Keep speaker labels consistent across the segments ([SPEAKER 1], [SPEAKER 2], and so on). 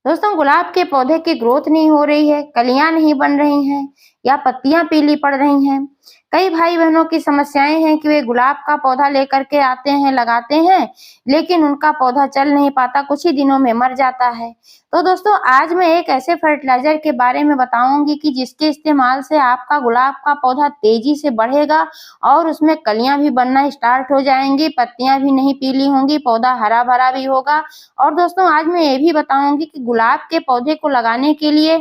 [SPEAKER 1] दोस्तों, गुलाब के पौधे की ग्रोथ नहीं हो रही है, कलियां नहीं बन रही हैं या पत्तियां पीली पड़ रही हैं। कई भाई बहनों की समस्याएं हैं कि वे गुलाब का पौधा लेकर के आते हैं, लगाते हैं, लेकिन उनका पौधा चल नहीं पाता, कुछ ही दिनों में मर जाता है। तो दोस्तों, आज मैं एक ऐसे फर्टिलाइजर के बारे में बताऊंगी कि जिसके इस्तेमाल से आपका गुलाब का पौधा तेजी से बढ़ेगा और उसमें कलियां भी बनना स्टार्ट हो जाएंगी, पत्तियां भी नहीं पीली होंगी, पौधा हरा भरा भी होगा। और दोस्तों, आज मैं ये भी बताऊंगी कि गुलाब के पौधे को लगाने के लिए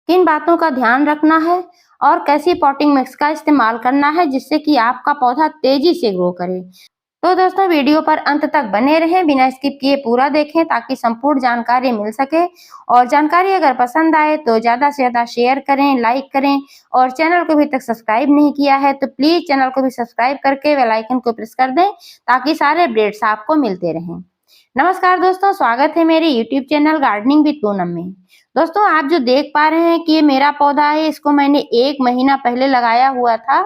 [SPEAKER 1] किन बातों का ध्यान रखना है और कैसी पॉटिंग मिक्स का इस्तेमाल करना है जिससे कि आपका पौधा तेजी से ग्रो करे। तो दोस्तों, वीडियो पर अंत तक बने रहें, बिना स्किप किए पूरा देखें ताकि संपूर्ण जानकारी मिल सके। और जानकारी अगर पसंद आए तो ज्यादा से ज्यादा शेयर करें, लाइक करें। और चैनल को अभी तक सब्सक्राइब नहीं किया है तो प्लीज चैनल को भी सब्सक्राइब करके बेल आइकन को प्रेस कर दें ताकि सारे अपडेट्स आपको मिलते रहें। नमस्कार दोस्तों, स्वागत है मेरे YouTube channel gardening with Poonam में। दोस्तों, आप जो देख पा रहे हैं कि ये मेरा पौधा है, इसको मैंने 1 महीना पहले लगाया हुआ था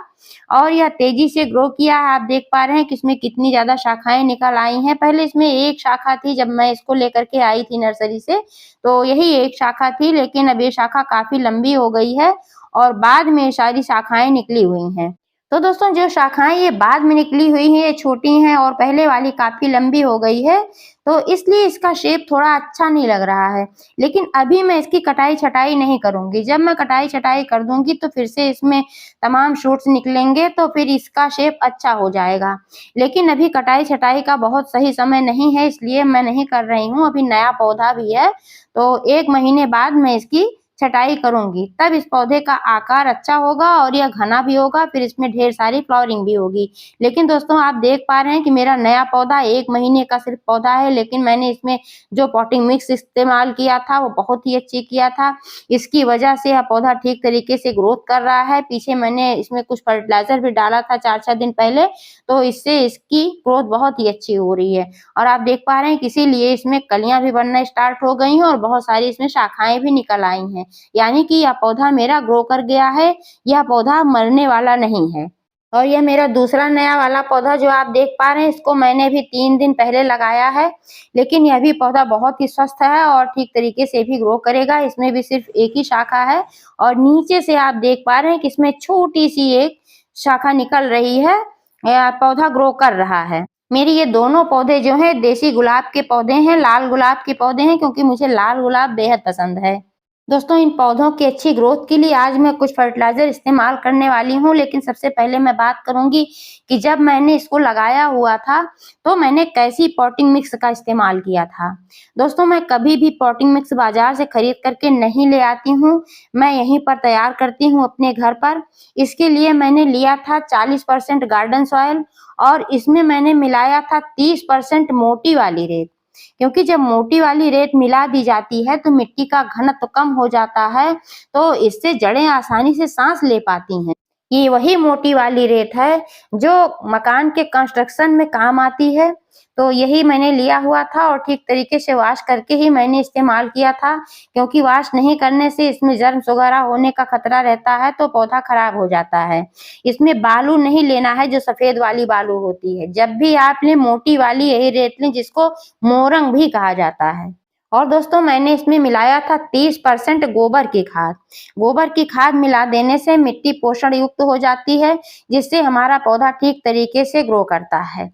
[SPEAKER 1] और यह तेजी से ग्रो किया है। आप देख पा रहे हैं कि इसमें कितनी ज्यादा शाखाएं निकल आई हैं। पहले इसमें एक शाखा थी जब मैं इसको लेकर के आई थी नर्सरी से, तो यही एक शाखा थी, लेकिन अब ये शाखा काफी लंबी हो गई है और बाद में सारी शाखाएं निकली हुई हैं। तो दोस्तों, जो शाखाएं ये बाद में निकली हुई हैं ये छोटी हैं और पहले वाली काफी लंबी हो गई है, तो इसलिए इसका शेप थोड़ा अच्छा नहीं लग रहा है। लेकिन अभी मैं इसकी कटाई छटाई नहीं करूंगी। जब मैं कटाई छटाई कर दूंगी तो फिर से इसमें तमाम शूट्स निकलेंगे तो फिर इसका शेप अच्छा हो जाएगा। लेकिन अभी कटाई छटाई का बहुत सही समय नहीं है, इसलिए मैं नहीं कर रही हूँ। अभी नया पौधा भी है तो 1 महीने बाद मैं इसकी छटाई करूंगी, तब इस पौधे का आकार अच्छा होगा और यह घना भी होगा, फिर इसमें ढेर सारी फ्लावरिंग भी होगी। लेकिन दोस्तों, आप देख पा रहे हैं कि मेरा नया पौधा 1 महीने का सिर्फ पौधा है, लेकिन मैंने इसमें जो पॉटिंग मिक्स इस्तेमाल किया था वो बहुत ही अच्छी किया था। इसकी वजह से यह पौधा ठीक तरीके से ग्रोथ कर रहा है। पीछे मैंने इसमें कुछ फर्टिलाइजर भी डाला था 4-4 दिन पहले, तो इससे इसकी ग्रोथ बहुत ही अच्छी हो रही है। और आप देख पा रहे हैं कि इसीलिए इसमें कलियां भी बनना स्टार्ट हो गई हैं और बहुत सारी इसमें शाखाएं भी निकल आई हैं। यानी कि यह पौधा मेरा ग्रो कर गया है, यह पौधा मरने वाला नहीं है। और यह मेरा दूसरा नया वाला पौधा जो आप देख पा रहे हैं, इसको मैंने भी 3 दिन पहले लगाया है, लेकिन यह भी पौधा बहुत ही स्वस्थ है और ठीक तरीके से भी ग्रो करेगा। इसमें भी सिर्फ एक ही शाखा है और नीचे से आप देख पा रहे हैं कि इसमें छोटी सी एक शाखा निकल रही है, पौधा ग्रो कर रहा है। मेरी ये दोनों पौधे जो हैं देसी गुलाब के पौधे हैं, लाल गुलाब के पौधे हैं, क्योंकि मुझे लाल गुलाब बेहद पसंद है। दोस्तों, इन पौधों की अच्छी ग्रोथ के लिए आज मैं कुछ फर्टिलाइजर इस्तेमाल करने वाली हूँ, लेकिन सबसे पहले मैं बात करूंगी कि जब मैंने इसको लगाया हुआ था तो मैंने कैसी पॉटिंग मिक्स का इस्तेमाल किया था। दोस्तों, मैं कभी भी पॉटिंग मिक्स बाजार से खरीद करके नहीं ले आती हूँ, मैं यहीं पर तैयार करती हूँ अपने घर पर। इसके लिए मैंने लिया था 40% गार्डन सॉइल और इसमें मैंने मिलाया था 30% मोटी वाली रेत, क्योंकि जब मोटी वाली रेत मिला दी जाती है तो मिट्टी का घनत्व कम हो जाता है, तो इससे जड़ें आसानी से सांस ले पाती हैं। ये वही मोटी वाली रेत है जो मकान के कंस्ट्रक्शन में काम आती है। तो यही मैंने लिया हुआ था और ठीक तरीके से वॉश करके ही मैंने इस्तेमाल किया था, क्योंकि वॉश नहीं करने से इसमें जर्म्स वगैरह होने का खतरा रहता है तो पौधा खराब हो जाता है। इसमें बालू नहीं लेना है जो सफेद वाली बालू होती है। जब भी आप लें मोटी वाली यही रेत लें जिसको मोरंग भी कहा जाता है। और दोस्तों, मैंने इसमें मिलाया था 30% गोबर की खाद। गोबर की खाद मिला देने से मिट्टी पोषण युक्त हो जाती है, जिससे हमारा पौधा ठीक तरीके से ग्रो करता है।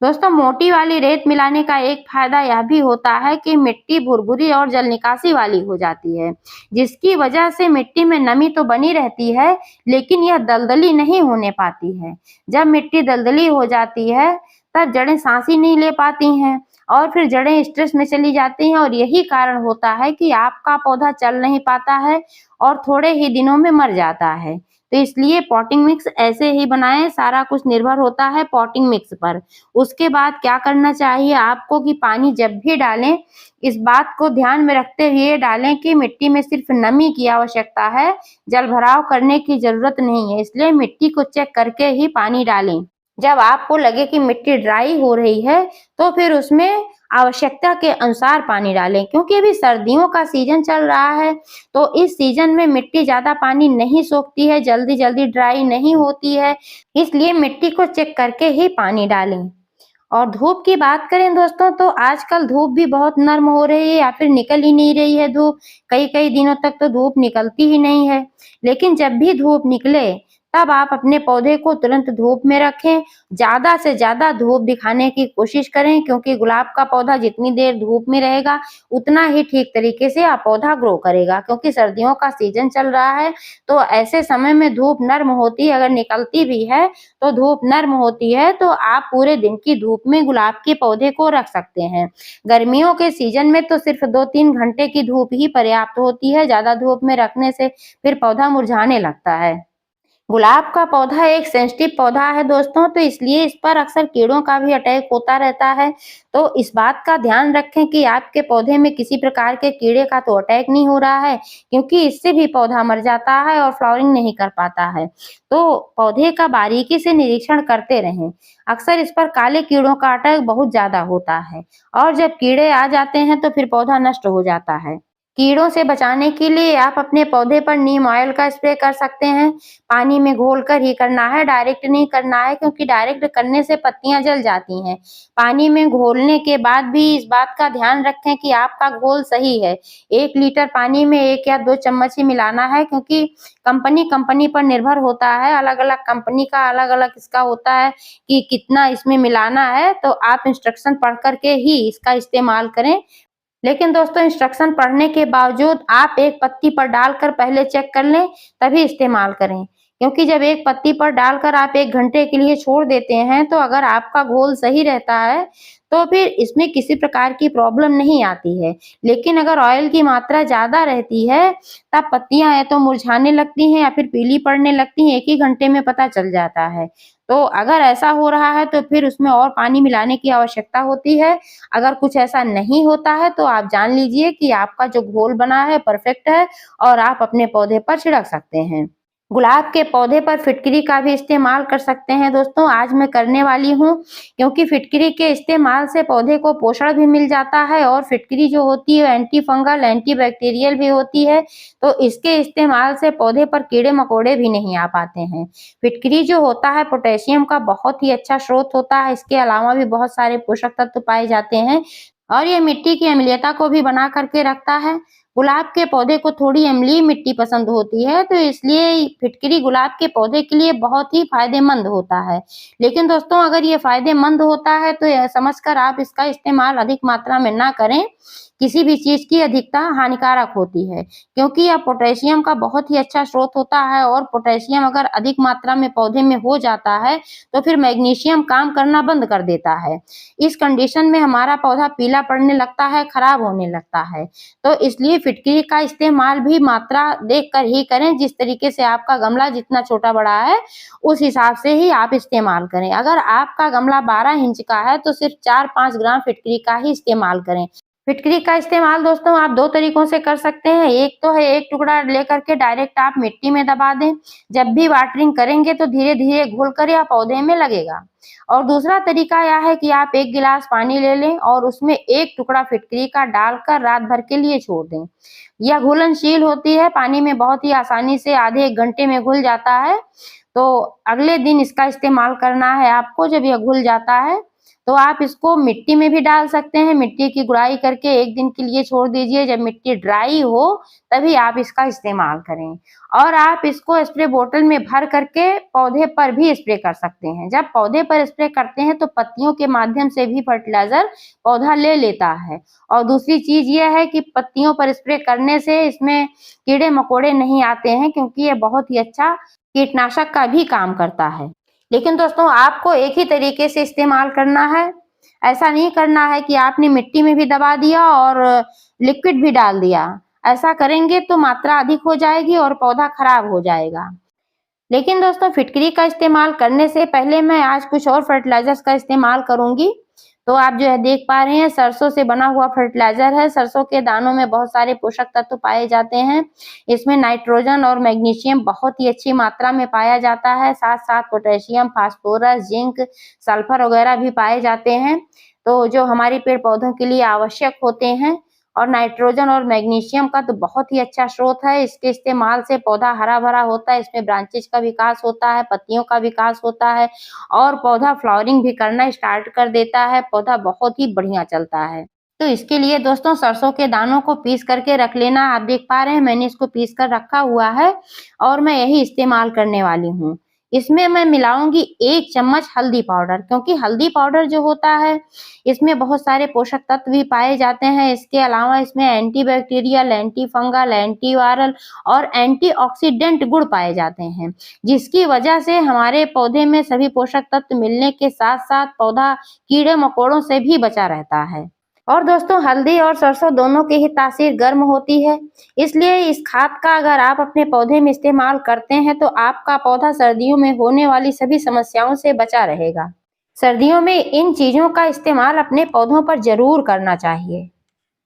[SPEAKER 1] दोस्तों, मोटी वाली रेत मिलाने का एक फायदा यह भी होता है कि मिट्टी भुरभुरी और जल निकासी वाली हो जाती है, जिसकी वजह से मिट्टी में नमी तो बनी रहती है लेकिन यह दलदली नहीं होने पाती है। जब मिट्टी दलदली हो जाती है तब जड़ें सांस ही नहीं ले पाती हैं और फिर जड़ें स्ट्रेस में चली जाती हैं और यही कारण होता है कि आपका पौधा चल नहीं पाता है और थोड़े ही दिनों में मर जाता है। तो इसलिए पॉटिंग मिक्स ऐसे ही बनाएं, सारा कुछ निर्भर होता है पॉटिंग मिक्स पर। उसके बाद क्या करना चाहिए आपको कि पानी जब भी डालें इस बात को ध्यान में रखते हुए डालें कि मिट्टी में सिर्फ नमी की आवश्यकता है, जल भराव करने की जरूरत नहीं है। इसलिए मिट्टी को चेक करके ही पानी डालें। जब आपको लगे कि मिट्टी ड्राई हो रही है तो फिर उसमें आवश्यकता के अनुसार पानी डालें, क्योंकि अभी सर्दियों का सीजन चल रहा है तो इस सीजन में मिट्टी ज्यादा पानी नहीं सोखती है, जल्दी जल्दी ड्राई नहीं होती है, इसलिए मिट्टी को चेक करके ही पानी डालें। और धूप की बात करें दोस्तों तो आजकल धूप भी बहुत नर्म हो रही है या फिर निकल ही नहीं रही है धूप। कई-कई दिनों तक तो धूप निकलती ही नहीं है। लेकिन जब भी धूप निकले तब आप अपने पौधे को तुरंत धूप में रखें। ज़्यादा से ज़्यादा धूप दिखाने की कोशिश करें क्योंकि गुलाब का पौधा जितनी देर धूप में रहेगा उतना ही ठीक तरीके से पौधा ग्रो करेगा क्योंकि सर्दियों का सीजन चल रहा है। तो ऐसे समय में धूप नर्म होती है, अगर निकलती भी है तो धूप नर्म होती है तो आप पूरे दिन की धूप में गुलाब के पौधे को रख सकते हैं। गर्मियों के सीजन में तो सिर्फ 2-3 घंटे की धूप ही पर्याप्त होती है, ज़्यादा धूप में रखने से फिर पौधा मुरझाने लगता है। गुलाब का पौधा एक सेंसिटिव पौधा है दोस्तों, तो इसलिए इस पर अक्सर कीड़ों का भी अटैक होता रहता है। तो इस बात का ध्यान रखें कि आपके पौधे में किसी प्रकार के कीड़े का तो अटैक नहीं हो रहा है, क्योंकि इससे भी पौधा मर जाता है और फ्लावरिंग नहीं कर पाता है। तो पौधे का बारीकी से निरीक्षण करते रहें। अक्सर इस पर काले कीड़ों का अटैक बहुत ज़्यादा होता है और जब कीड़े आ जाते हैं तो फिर पौधा नष्ट हो जाता है। कीड़ों से बचाने के लिए आप अपने पौधे पर नीम ऑयल का स्प्रे कर सकते हैं। पानी में घोलकर ही करना है, डायरेक्ट नहीं करना है क्योंकि डायरेक्ट करने से पत्तियां जल जाती हैं। पानी में घोलने के बाद भी इस बात का ध्यान रखें कि आपका घोल सही है। 1 लीटर पानी में 1 या 2 चम्मच ही मिलाना है क्योंकि कंपनी पर निर्भर होता है। अलग-अलग कंपनी का अलग-अलग इसका होता है कि कितना इसमें मिलाना है, तो आप इंस्ट्रक्शन पढ़ कर के ही इसका इस्तेमाल करें। लेकिन दोस्तों इंस्ट्रक्शन पढ़ने के बावजूद आप एक पत्ती पर डालकर पहले चेक कर लें, तभी इस्तेमाल करें। क्योंकि जब एक पत्ती पर डालकर आप 1 घंटे के लिए छोड़ देते हैं, तो अगर आपका घोल सही रहता है, तो फिर इसमें किसी प्रकार की प्रॉब्लम नहीं आती है। लेकिन अगर ऑयल की मात्रा ज़्यादा रहती है, तब पत्तियाँ या तो मुरझाने लगती हैं या फिर पीली पड़ने लगती हैं, 1 ही घंटे में पता चल जाता है। तो अगर ऐसा हो रहा है, तो फिर उसमें और पानी मिलाने की आवश्यकता होती है। अगर कुछ ऐसा नहीं होता है तो आप जान लीजिए कि आपका जो घोल बना है परफेक्ट है और आप अपने पौधे पर छिड़क सकते हैं। गुलाब के पौधे पर फिटकरी का भी इस्तेमाल कर सकते हैं दोस्तों, आज मैं करने वाली हूँ क्योंकि फिटकरी के इस्तेमाल से पौधे को पोषण भी मिल जाता है और फिटकरी जो होती है एंटी फंगल, एंटी बैक्टीरियल भी होती है, तो इसके इस्तेमाल से पौधे पर कीड़े-मकोड़े भी नहीं आ पाते हैं। फिटकरी जो होता है पोटेशियम का बहुत ही अच्छा स्रोत होता है, इसके अलावा भी बहुत सारे पोषक तत्व पाए जाते हैं और ये मिट्टी की अम्लीयता को भी बना करके रखता है। गुलाब के पौधे को थोड़ी अम्लीय मिट्टी पसंद होती है, तो इसलिए फिटकरी गुलाब के पौधे के लिए बहुत ही फायदेमंद होता है। लेकिन दोस्तों अगर ये फायदेमंद होता है तो यह समझकर आप इसका इस्तेमाल अधिक मात्रा में ना करें। किसी भी चीज़ की अधिकता हानिकारक होती है क्योंकि यह पोटेशियम का बहुत ही अच्छा स्रोत होता है और पोटेशियम अगर अधिक मात्रा में पौधे में हो जाता है, तो फिर मैग्नीशियम काम करना बंद कर देता है। इस कंडीशन में हमारा पौधा पीला पड़ने लगता है, खराब होने लगता है। तो इसलिए फिटकरी का इस्तेमाल भी मात्रा देखकर ही करें, जिस तरीके से आपका गमला जितना छोटा-बड़ा है, उस हिसाब से ही आप इस्तेमाल करें। अगर आपका गमला 12 इंच का है, तो सिर्फ 4-5 ग्राम फिटकरी का ही इस्तेमाल करें। फिटकरी का इस्तेमाल दोस्तों आप 2 तरीकों से कर सकते हैं। एक तो है 1 टुकड़ा लेकर के डायरेक्ट आप मिट्टी में दबा दें। जब भी वाटरिंग करेंगे तो धीरे-धीरे घुलकर यह पौधे में लगेगा। और दूसरा तरीका यह है कि आप 1 गिलास पानी ले लें और उसमें 1 टुकड़ा फिटकरी का डालकर रात भर के लिए छोड़ दें। यह घुलनशील होती है, पानी में बहुत ही आसानी से आधे 1 घंटे में घुल जाता है। तो अगले दिन इसका इस्तेमाल करना है आपको। जब यह घुल जाता है तो आप इसको मिट्टी में भी डाल सकते हैं। मिट्टी की गुड़ाई करके 1 दिन के लिए छोड़ दीजिए। जब मिट्टी ड्राई हो तभी आप इसका इस्तेमाल करें और आप इसको स्प्रे बोतल में भर करके पौधे पर भी स्प्रे कर सकते हैं। जब पौधे पर स्प्रे करते हैं तो पत्तियों के माध्यम से भी फर्टिलाइजर पौधा ले लेता है। और दूसरी चीज़ यह है कि पत्तियों पर स्प्रे करने से इसमें कीड़े-मकोड़े नहीं आते हैं क्योंकि ये बहुत ही अच्छा कीटनाशक का भी काम करता है। लेकिन दोस्तों आपको एक ही तरीके से इस्तेमाल करना है। ऐसा नहीं करना है कि आपने मिट्टी में भी दबा दिया और लिक्विड भी डाल दिया। ऐसा करेंगे तो मात्रा अधिक हो जाएगी और पौधा खराब हो जाएगा। लेकिन दोस्तों फिटकरी का इस्तेमाल करने से पहले मैं आज कुछ और फर्टिलाइजर्स का इस्तेमाल करूंगी। तो आप जो है देख पा रहे हैं सरसों से बना हुआ फर्टिलाइजर है। सरसों के दानों में बहुत सारे पोषक तत्व पाए जाते हैं। इसमें नाइट्रोजन और मैग्नीशियम बहुत ही अच्छी मात्रा में पाया जाता है। साथ-साथ पोटेशियम, फास्फोरस, जिंक, सल्फर वगैरह भी पाए जाते हैं। तो जो हमारे पेड़ पौधों के लिए आवश्यक होते हैं और नाइट्रोजन और मैग्नीशियम का तो बहुत ही अच्छा स्रोत है। इसके इस्तेमाल से पौधा हरा-भरा होता है, इसमें ब्रांचेज का विकास होता है, पत्तियों का विकास होता है और पौधा फ्लावरिंग भी करना स्टार्ट कर देता है, पौधा बहुत ही बढ़िया चलता है। तो इसके लिए दोस्तों सरसों के दानों को पीस करके रख लेना। आप देख पा रहे हैं मैंने इसको पीस कर रखा हुआ है और मैं यही इस्तेमाल करने वाली हूँ। इसमें मैं मिलाऊंगी 1 चम्मच हल्दी पाउडर, क्योंकि हल्दी पाउडर जो होता है इसमें बहुत सारे पोषक तत्व भी पाए जाते हैं। इसके अलावा इसमें antibacterial, anti fungal, anti viral और एंटीऑक्सीडेंट गुण पाए जाते हैं, जिसकी वजह से हमारे पौधे में सभी पोषक तत्व मिलने के साथ-साथ पौधा कीड़े मकोड़ों से भी बचा रहता है। और दोस्तों हल्दी और सरसों दोनों की ही तासीर गर्म होती है, इसलिए इस खाद का अगर आप अपने पौधे में इस्तेमाल करते हैं तो आपका पौधा सर्दियों में होने वाली सभी समस्याओं से बचा रहेगा। सर्दियों में इन चीज़ों का इस्तेमाल अपने पौधों पर ज़रूर करना चाहिए।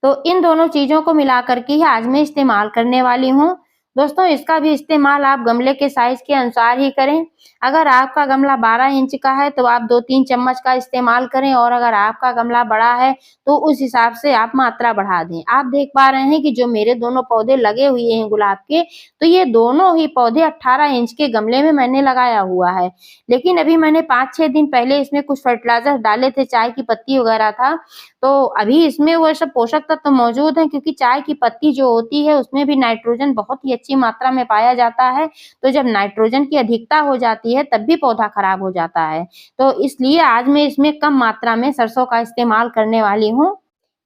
[SPEAKER 1] तो इन दोनों चीज़ों को मिलाकर के ही आज मैं इस्तेमाल करने वाली हूँ। दोस्तों इसका भी इस्तेमाल आप गमले के साइज़ के अनुसार ही करें। अगर आपका गमला 12 इंच का है तो आप 2-3 चम्मच का इस्तेमाल करें और अगर आपका गमला बड़ा है तो उस हिसाब से आप मात्रा बढ़ा दें। आप देख पा रहे हैं कि जो मेरे दोनों पौधे लगे हुए हैं गुलाब के, तो ये दोनों ही पौधे 18 इंच के गमले में मैंने लगाया हुआ है। लेकिन अभी मैंने 5-6 दिन पहले इसमें कुछ फर्टिलाइज़र डाले थे, चाय की पत्ती वगैरह था, तो अभी इसमें वो सब पोषक तत्व मौजूद हैं, क्योंकि चाय की पत्ती जो होती है उसमें भी नाइट्रोजन बहुत ही अच्छी मात्रा में पाया जाता है। तो जब नाइट्रोजन की अधिकता हो जाती है तब भी पौधा खराब हो जाता है। तो इसलिए आज मैं इसमें कम मात्रा में सरसों का इस्तेमाल करने वाली हूँ।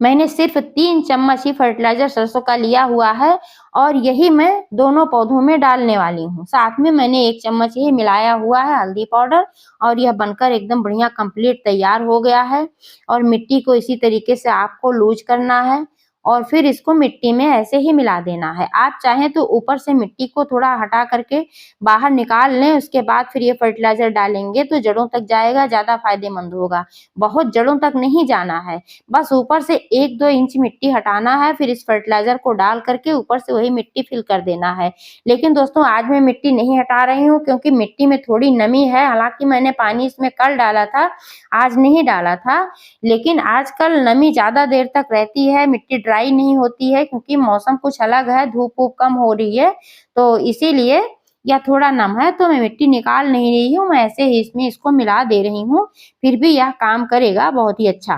[SPEAKER 1] मैंने सिर्फ 3 चम्मच ही फर्टिलाइज़र सरसों का लिया हुआ है और यही मैं दोनों पौधों में डालने वाली हूँ। साथ में मैंने 1 चम्मच ही मिलाया हुआ है हल्दी पाउडर और यह बनकर एकदम बढ़िया कंप्लीट तैयार हो गया है। और मिट्टी को इसी तरीके से आपको लूज़ करना है और फिर इसको मिट्टी में ऐसे ही मिला देना है। आप चाहें तो ऊपर से मिट्टी को थोड़ा हटा करके बाहर निकाल लें, उसके बाद फिर ये फर्टिलाइज़र डालेंगे तो जड़ों तक जाएगा, ज़्यादा फायदेमंद होगा। बहुत जड़ों तक नहीं जाना है, बस ऊपर से 1-2 इंच मिट्टी हटाना है, फिर इस फर्टिलाइज़र को डाल करके ऊपर से वही मिट्टी फिल कर देना है। लेकिन दोस्तों आज मैं मिट्टी नहीं हटा रही हूँ, क्योंकि मिट्टी में थोड़ी नमी है। हालाँकि मैंने पानी इसमें कल डाला था, आज नहीं डाला था, लेकिन आजकल नमी ज़्यादा देर तक रहती है, मिट्टी ड्राई नहीं होती है, क्योंकि मौसम कुछ अलग है, धूप-वूप कम हो रही है, तो इसीलिए या थोड़ा नम है, तो मैं मिट्टी निकाल नहीं रही हूँ, मैं ऐसे ही इसमें इसको मिला दे रही हूँ। फिर भी यह काम करेगा बहुत ही अच्छा।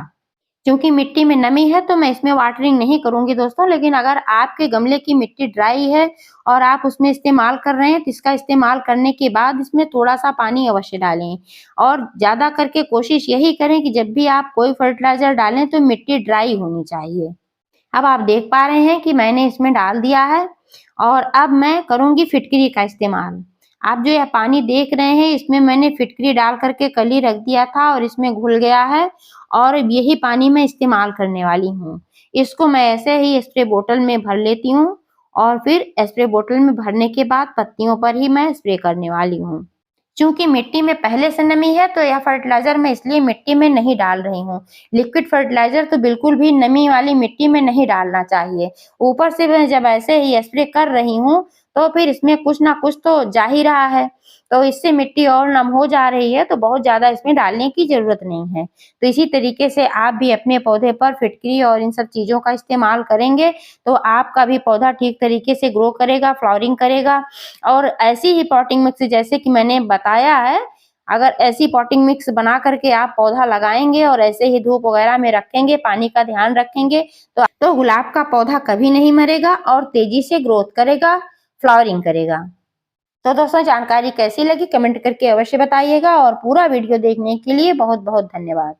[SPEAKER 1] क्योंकि मिट्टी में नमी है तो मैं इसमें वाटरिंग नहीं करूँगी दोस्तों, लेकिन अगर आपके गमले की मिट्टी ड्राई है और आप उसमें इस्तेमाल कर रहे हैं तो इसका इस्तेमाल करने के बाद इसमें थोड़ा-सा पानी अवश्य डालें। और ज़्यादा करके कोशिश यही करें कि जब भी आप कोई फर्टिलाइज़र डालें तो मिट्टी ड्राई होनी चाहिए। अब आप देख पा रहे हैं कि मैंने इसमें डाल दिया है और अब मैं करूँगी फिटकरी का इस्तेमाल। आप जो यह पानी देख रहे हैं इसमें मैंने फिटकरी डाल करके कल ही रख दिया था और इसमें घुल गया है और यही पानी मैं इस्तेमाल करने वाली हूँ। इसको मैं ऐसे ही स्प्रे बोतल में भर लेती हूँ और फिर स्प्रे बोतल में भरने के बाद पत्तियों पर ही मैं स्प्रे करने वाली हूँ। चूँकि मिट्टी में पहले से नमी है तो यह फर्टिलाइज़र मैं इसलिए मिट्टी में नहीं डाल रही हूँ। लिक्विड फर्टिलाइज़र तो बिल्कुल भी नमी वाली मिट्टी में नहीं डालना चाहिए। ऊपर से मैं जब ऐसे ही स्प्रे कर रही हूँ तो फिर इसमें कुछ ना कुछ तो जा ही रहा है। तो इससे मिट्टी और नम हो जा रही है, तो बहुत ज़्यादा इसमें डालने की ज़रूरत नहीं है। तो इसी तरीके से आप भी अपने पौधे पर फिटकरी और इन सब चीज़ों का इस्तेमाल करेंगे तो आपका भी पौधा ठीक तरीके से ग्रो करेगा, फ्लावरिंग करेगा। और ऐसी ही पॉटिंग मिक्स जैसे कि मैंने बताया है, अगर ऐसी पॉटिंग मिक्स बना करके आप पौधा लगाएँगे और ऐसे ही धूप वगैरह में रखेंगे, पानी का ध्यान रखेंगे तो गुलाब का पौधा कभी नहीं मरेगा और तेज़ी से ग्रोथ करेगा, फ्लावरिंग करेगा। तो दोस्तों जानकारी कैसी लगी कमेंट करके अवश्य बताइएगा और पूरा वीडियो देखने के लिए बहुत-बहुत धन्यवाद।